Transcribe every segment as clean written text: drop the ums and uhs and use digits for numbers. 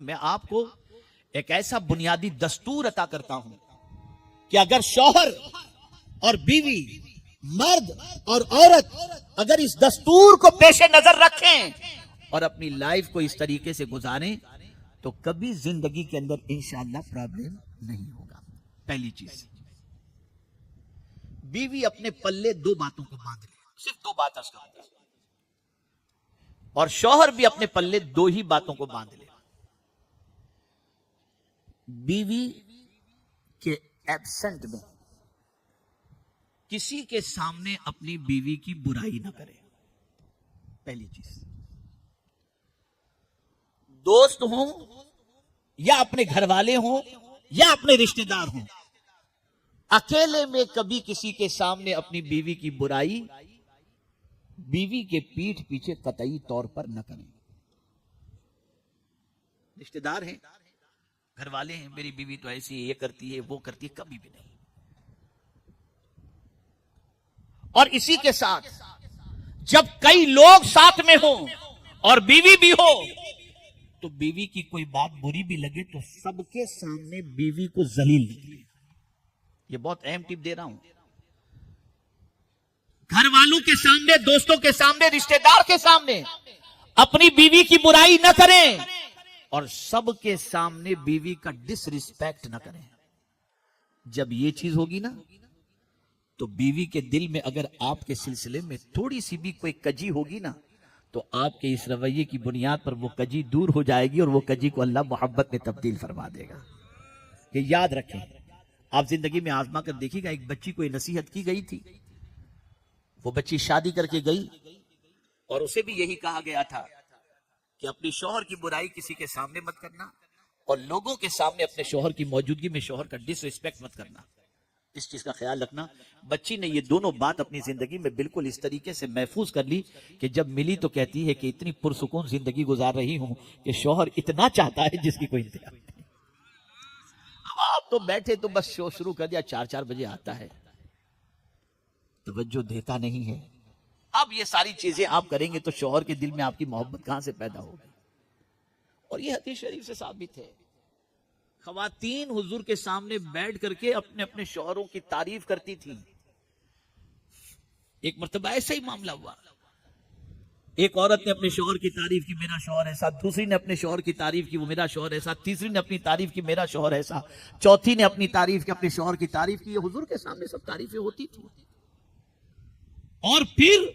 میں آپ کو ایک ایسا بنیادی دستور عطا کرتا ہوں کہ اگر شوہر اور بیوی، مرد اور عورت اگر اس دستور کو پیش نظر رکھیں اور اپنی لائف کو اس طریقے سے گزاریں تو کبھی زندگی کے اندر انشاءاللہ پرابلم نہیں ہوگا۔ پہلی چیز، بیوی اپنے پلے دو باتوں کو باندھ لے، صرف دو بات اس کا، اور شوہر بھی اپنے پلے دو ہی باتوں کو باندھ لے۔ بیوی کے ایبسنٹ میں کسی کے سامنے اپنی بیوی کی برائی نہ کرے، پہلی چیز۔ دوست ہوں یا اپنے گھر والے ہوں یا اپنے رشتہ دار ہوں، اکیلے میں کبھی کسی کے سامنے اپنی بیوی کی برائی بیوی کے پیٹھ پیچھے قطعی طور پر نہ کریں۔ رشتہ دار ہیں، گھر والے ہیں، میری بیوی تو ایسی ہے، یہ کرتی ہے وہ کرتی ہے، کبھی بھی نہیں۔ اور اسی کے ساتھ جب کئی لوگ ساتھ میں ہوں اور بیوی بھی ہو تو بیوی کی کوئی بات بری بھی لگے تو سب کے سامنے بیوی کو ذلیل نکلے۔ یہ بہت اہم ٹپ دے رہا ہوں۔ گھر والوں کے سامنے، دوستوں کے سامنے، رشتہ دار کے سامنے اپنی بیوی کی برائی نہ کریں اور سب کے سامنے بیوی کا ڈس ریسپیکٹ نہ کریں۔ جب یہ چیز ہوگی نا تو بیوی کے دل میں اگر آپ کے سلسلے میں تھوڑی سی بھی کوئی کجی ہوگی نا تو آپ کے اس رویے کی بنیاد پر وہ کجی دور ہو جائے گی اور وہ کجی کو اللہ محبت میں تبدیل فرما دے گا۔ یہ یاد رکھیں، آپ زندگی میں آزما کر دیکھیے گا۔ ایک بچی کو نصیحت کی گئی تھی، وہ بچی شادی کر کے گئی اور اسے بھی یہی کہا گیا تھا کہ اپنی شوہر کی برائی کسی کے سامنے مت کرنا اور لوگوں کے سامنے اپنے شوہر کی موجودگی میں شوہر کا ڈس ریسپیکٹ مت کرنا۔ اس چیز کا خیال رکھنا۔ بچی نے یہ دونوں بات اپنی زندگی میں بالکل اس طریقے سے محفوظ کر لی کہ جب ملی تو کہتی ہے کہ اتنی پرسکون زندگی گزار رہی ہوں کہ شوہر اتنا چاہتا ہے جس کی کوئی انتہا نہیں۔ اب آپ تو بیٹھے تو بس شو شروع کر دیا، 4 بجے آتا ہے، توجہ دیتا نہیں ہے۔ اب یہ ساری چیزیں آپ کریں گے تو شوہر کے دل میں آپ کی محبت کہاں سے پیدا ہوگی؟ اور یہ حدیث شریف سے ثابت ہے۔ خواتین حضور کے سامنے بیٹھ کر کے اپنے اپنے شوہروں کی تعریف کرتی تھیں۔ ایک مرتبہ ایسا ہی معاملہ ہوا، ایک عورت نے اپنے شوہر کی تعریف کی، میرا شوہر ایسا، دوسری نے اپنے شوہر کی تعریف کی، وہ میرا شوہر ایسا، تیسری نے اپنی تعریف کی، میرا شوہر ایسا، چوتھی نے اپنی تعریف کی، اپنے شوہر کی تعریف کی۔ یہ حضور کے سامنے سب تعریفیں ہوتی تھی۔ اور پھر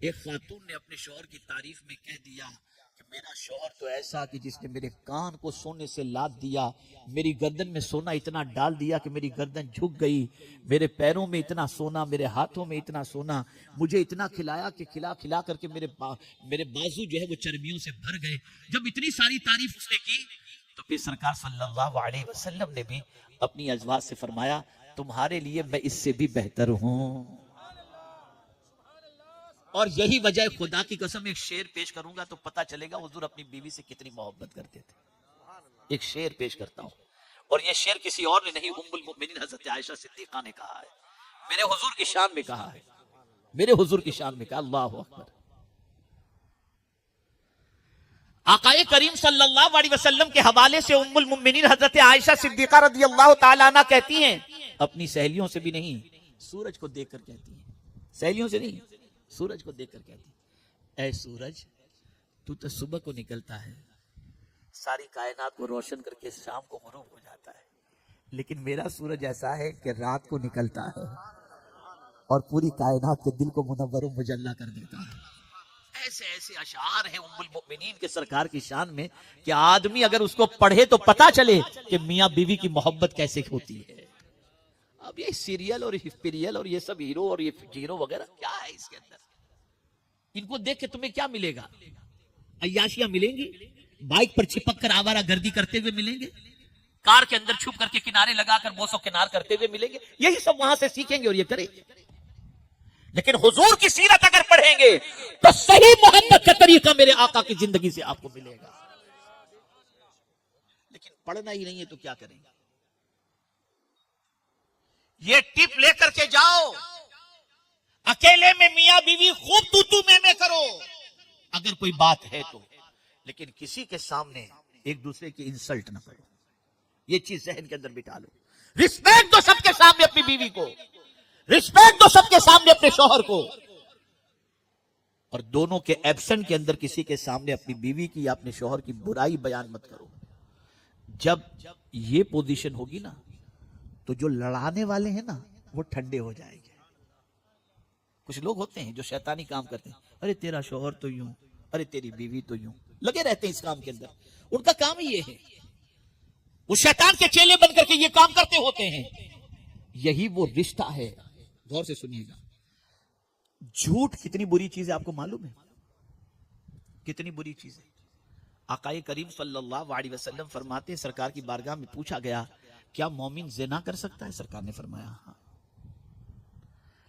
ایک خاتون نے اپنے شوہر کی تعریف میں کہہ دیا کہ میرا شوہر تو ایسا کہ جس نے میرے کان کو سونے سے لاد دیا، میری گردن میں سونا اتنا ڈال دیا کہ میری گردن جھک گئی، میرے پیروں میں اتنا سونا، میرے ہاتھوں میں اتنا سونا، مجھے اتنا کھلایا کہ کھلا کر کے میرے بازو جو ہے وہ چربیوں سے بھر گئے۔ جب اتنی ساری تعریف اس نے کی تو پھر سرکار صلی اللہ علیہ وسلم نے بھی اپنی ازواج سے فرمایا تمہارے لیے میں اس سے بھی بہتر ہوں۔ اور یہی وجہ، خدا کی قسم ایک شعر پیش کروں گا تو پتا چلے گا حضور اپنی بیوی سے کتنی محبت کرتے تھے۔ ایک شعر پیش کرتا ہوں، اور یہ شعر کسی اور نے نہیں، ام المؤمنین حضرت عائشہ صدیقہ نے کہا ہے، میرے حضور کی شان میں کہا ہے، میرے حضور کی شان میں کہا۔ اللہ اکبر۔ آقا کریم صلی اللہ علیہ وسلم کے حوالے سے ام المؤمنین حضرت عائشہ صدیقہ رضی اللہ تعالیٰ عنہ کہتی ہیں، اپنی سہیلیوں سے بھی نہیں، سورج کو دیکھ کر کہتی ہیں، سہیلیوں سے نہیں، سورج کو دیکھ کر کہتی اے سورج تو صبح کو نکلتا ہے، ساری کائنات کو روشن کر کے شام کو غروب ہو جاتا ہے، لیکن میرا سورج ایسا ہے کہ رات کو نکلتا ہے اور پوری کائنات کے دل کو منور و مجلہ کر دیتا ہے۔ ایسے ایسے اشعار ہیں ام المؤمنین کے سرکار کی شان میں کہ آدمی اگر اس کو پڑھے تو پتا چلے کہ میاں بیوی کی محبت کیسے ہوتی ہے۔ اب یہ سیریل اور ہسپیریل اور یہ سب ہیرو اور یہ ہیرو وغیرہ کیا ہے اس کے اندر؟ ان کو دیکھ کے تمہیں کیا ملے گا؟ عیاشیاں ملیں گی، بائک پر چھپک کر آوارہ گردی کرتے ہوئے ملیں گے، کار کے اندر چھپ کر کے کنارے لگا کر بوسو کنار کرتے ہوئے ملیں گے، یہی سب وہاں سے سیکھیں گے اور یہ کریں گے۔ لیکن حضور کی سیرت اگر پڑھیں گے تو صحیح محبت کا طریقہ میرے آقا کی زندگی سے آپ کو ملے گا۔ لیکن پڑھنا ہی نہیں ہے تو کیا کریں گے؟ یہ ٹپ لے کر کے جاؤ، اکیلے میں میاں بیوی خوب تو میں کرو، اگر کوئی بات ہے تو لیکن کسی کے سامنے ایک دوسرے کی انسلٹ نہ کرو. یہ چیز ذہن کے اندر بٹھا لو. رسپیکٹ دو سب کے سامنے اپنی بیوی کو, رسپیکٹ دو سب کے سامنے اپنے شوہر کو, اور دونوں کے ایبسنٹ کے اندر کسی کے سامنے اپنی بیوی کی یا اپنے شوہر کی برائی بیان مت کرو. جب یہ پوزیشن ہوگی نا تو جو لڑانے والے ہیں نا وہ ٹھنڈے ہو جائیں گے. کچھ لوگ ہوتے ہیں جو شیطانی کام کرتے ہیں, ارے تیرا شوہر تو یوں, ارے تیری بیوی تو یوں, لگے رہتے ہیں اس کام کے اندر. ان کا کام ہی یہ ہے, وہ شیطان کے چیلے بن کر کے یہ کام کرتے ہوتے ہیں. یہی وہ رشتہ ہے. غور سے سنیے گا, جھوٹ کتنی بری چیز ہے آپ کو معلوم ہے؟ کتنی بری چیز ہے. آقائے کریم صلی اللہ علیہ وسلم فرماتے ہیں, سرکار کی بارگاہ میں پوچھا گیا کیا مومن زنا کر سکتا ہے؟ سرکار نے فرمایا ہاں.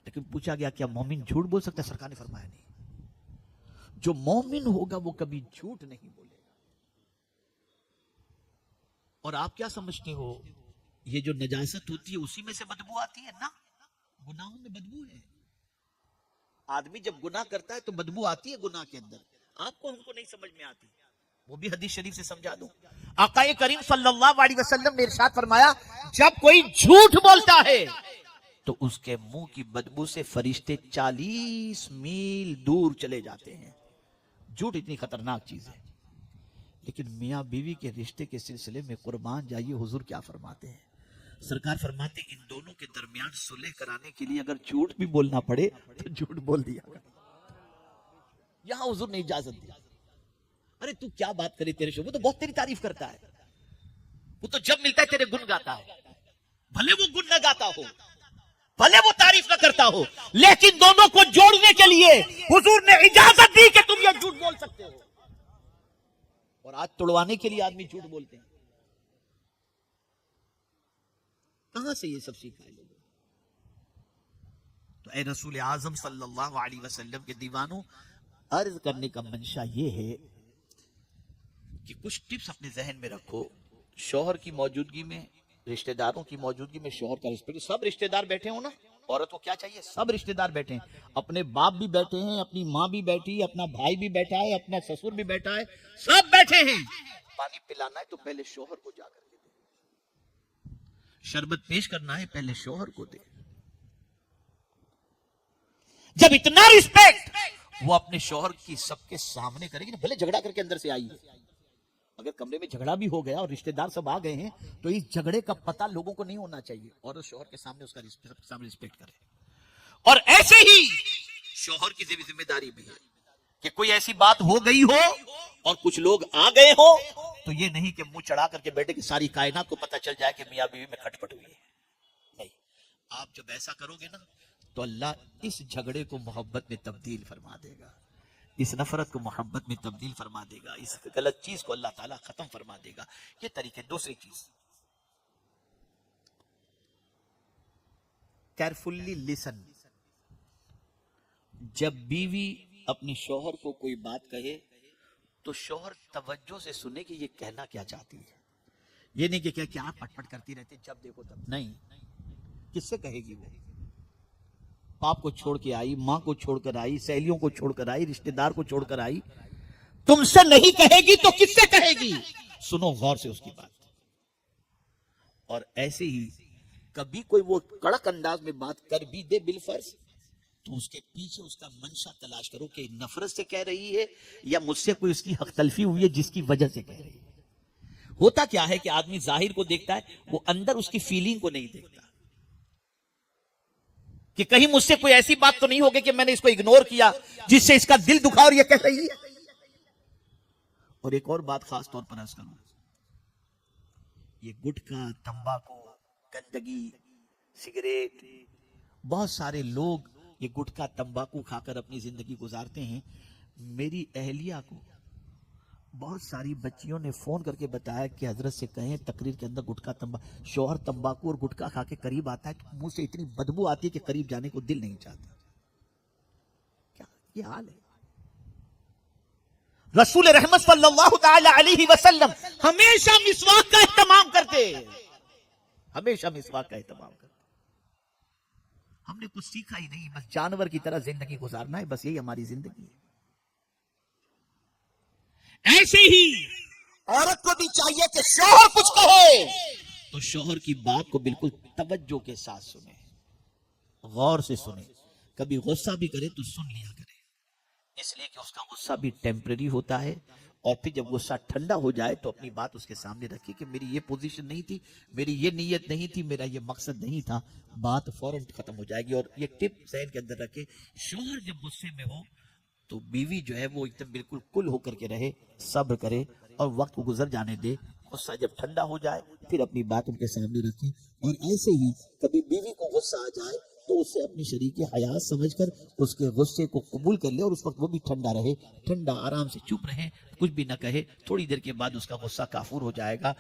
لیکن پوچھا گیا کیا مومن جھوٹ بول سکتا ہے؟ سرکار نے فرمایا نہیں. جو مومن ہوگا وہ کبھی جھوٹ نہیں بولے گا. اور آپ کیا سمجھتے ہو, یہ جو نجاست ہوتی ہے اسی میں سے بدبو آتی ہے نا؟ گناہوں میں بدبو ہے. آدمی جب گناہ کرتا ہے تو بدبو آتی ہے گناہ کے اندر. آپ کو ہم کو نہیں سمجھ میں آتی, وہ بھی حدیث شریف سے سمجھا دوں. آقائے کریم صلی اللہ علیہ وسلم نے ارشاد فرمایا جب کوئی جھوٹ بولتا ہے تو اس کے منہ کی بدبو سے فرشتے 40 میل دور چلے جاتے ہیں. جھوٹ اتنی خطرناک چیز ہے. لیکن میاں بیوی کے رشتے کے سلسلے میں قربان جائیے حضور کیا فرماتے ہیں. سرکار فرماتے ہیں ان دونوں کے درمیان صلح کرانے کے لیے اگر جھوٹ بھی بولنا پڑے تو جھوٹ بول دیا. یہاں حضور نے اجازت دی. ارے تو کیا بات کرے, تیرے شوہر وہ تو بہت تیری تعریف کرتا ہے, وہ تو جب ملتا ہے تیرے گن گاتا ہے. بھلے وہ گن نہ گاتا ہو, بھلے وہ تعریف نہ کرتا ہو, لیکن دونوں کو جوڑنے کے لیے حضور نے اجازت دی کہ تم یہ جھوٹ بول سکتے ہو. اور آج توڑوانے کے لیے آدمی جھوٹ بولتے ہیں. کہاں سے یہ سب سیکھا ہے لوگوں؟ تو اے رسول اعظم صلی اللہ علیہ وسلم کے دیوانوں, عرض کرنے کا منشا یہ ہے کہ کچھ ٹپس اپنے ذہن میں رکھو. شوہر کی موجودگی میں, رشتہ داروں کی موجودگی میں شوہر کا رسپیکٹ. سب رشتہ دار بیٹھے ہوں نا, عورت کو کیا چاہیے؟ سب رشتہ دار بیٹھے ہیں, اپنے باپ بھی بیٹھے ہیں, اپنی ماں بھی بیٹھی ہے, اپنا بھائی بھی بیٹھا ہے, اپنا سسر بھی بیٹھا ہے, سب بیٹھے ہیں. پانی پلانا ہے تو پہلے شوہر کو جا کر کے دے. شربت پیش کرنا ہے پہلے شوہر کو دے. جب اتنا رسپیکٹ وہ اپنے شوہر کی سب کے سامنے کرے گی نا, بھلے جھگڑا کر کے اندر سے آئی ہے, اگر کمرے میں جھگڑا بھی ہو گیا اور رشتہ دار سب آ گئے ہیں تو اس جھگڑے کا پتہ لوگوں کو نہیں ہونا چاہیے, اور شوہر کے سامنے اس کا سب کے سامنے رسپیکٹ کرے. اور ایسے ہی شوہر کی ذمہ داری بھی ہے کہ کوئی ایسی بات ہو گئی ہو اور کچھ لوگ آ گئے ہو تو یہ نہیں کہ منہ چڑھا کر کے بیٹھے کہ ساری کائنات کو پتہ چل جائے کہ میاں بیوی میں کھٹپٹ ہوئی ہے. نہیں, آپ جب ایسا کرو گے نا تو اللہ اس جھگڑے کو محبت میں تبدیل فرما دے گا, اس نفرت کو محبت میں تبدیل فرما دے گا, اس غلط چیز کو اللہ تعالیٰ ختم فرما دے گا. یہ طریقے. دوسری چیز, کیئرفلی لسن. جب بیوی اپنی شوہر کو کوئی بات کہے تو شوہر توجہ سے سنے کہ یہ کہنا کیا چاہتی ہے. یہ نہیں کہ کیا پٹ پٹ کرتی رہتی جب دیکھو تب. نہیں, کس سے کہے گی؟ وہ باپ کو چھوڑ کے آئی, ماں کو چھوڑ کر آئی, سہیلیوں کو چھوڑ کر آئی, رشتہ دار کو چھوڑ کر آئی, تم سے نہیں کہے گی تو کس سے کہے گی؟ سنو غور سے اس کی بات. اور ایسے ہی کبھی کوئی وہ کڑک انداز میں بات کر بھی دے بالفرض تو اس کے پیچھے اس کا منشا تلاش کرو کہ نفرت سے کہہ رہی ہے یا مجھ سے کوئی اس کی حق تلفی ہوئی ہے جس کی وجہ سے کہہ رہی ہے. ہوتا کیا ہے کہ آدمی ظاہر کو دیکھتا ہے, وہ اندر اس کی فیلنگ کو نہیں دیکھتا کہ کہیں مجھ سے کوئی ایسی بات تو نہیں ہوگی کہ میں نے اس کو اگنور کیا جس سے اس کا دل دکھا اور یہ کہہ رہی ہے. اور ایک اور بات خاص طور پر عرض کروں, یہ گٹکا, تمباکو, گندگی, سگریٹ, بہت سارے لوگ یہ گٹکا تمباکو کھا کر اپنی زندگی گزارتے ہیں. میری اہلیہ کو بہت ساری بچیوں نے فون کر کے بتایا کہ حضرت سے کہیں تقریر کے اندر گٹکا شوہر تمباکو اور گٹکا کھا کے قریب آتا ہے تو منہ سے اتنی بدبو آتی ہے کہ قریب جانے کو دل نہیں چاہتا. کیا یہ حال ہے؟ رسول رحمت صلی اللہ تعالی علیہ وسلم ہمیشہ مسواک کا اہتمام کرتے, ہمیشہ مسواک کا اہتمام کرتے. ہم نے کچھ سیکھا ہی نہیں, بس جانور کی طرح زندگی گزارنا ہے, بس یہی ہماری زندگی ہے. ایسے ہی عورت کو بھی چاہیے کہ شوہر کچھ کہے تو شوہر کی بات کو بالکل توجہ کے ساتھ سنے، غور سے سنے، کبھی غصہ بھی کرے تو سن لیا کرے، اس لیے کہ اس کا غصہ بھی ٹیمپرری ہوتا ہے، اور پھر جب غصہ ٹھنڈا ہو جائے تو اپنی بات اس کے سامنے رکھے کہ میری یہ پوزیشن نہیں تھی، میری یہ نیت نہیں تھی، میرا یہ مقصد نہیں تھا، بات فوراً ختم ہو جائے گی۔ اور یہ ٹپ ذہن کے اندر رکھے، شوہر جب غصے میں ہو تو بیوی جو ہے وہ ایک دم بالکل کل ہو کر کے رہے، صبر کرے اور وقت کو گزر جانے دے، غصہ جب ٹھنڈا ہو جائے پھر اپنی بات ان کے سامنے رکھے۔ اور ایسے ہی کبھی بیوی کو غصہ آ جائے تو اسے اپنی شریک حیات سمجھ کر اس کے غصے کو قبول کر لے، اور اس وقت وہ بھی ٹھنڈا رہے، ٹھنڈا آرام سے چپ رہے، کچھ بھی نہ کہے، تھوڑی دیر کے بعد اس کا غصہ کافور ہو جائے گا۔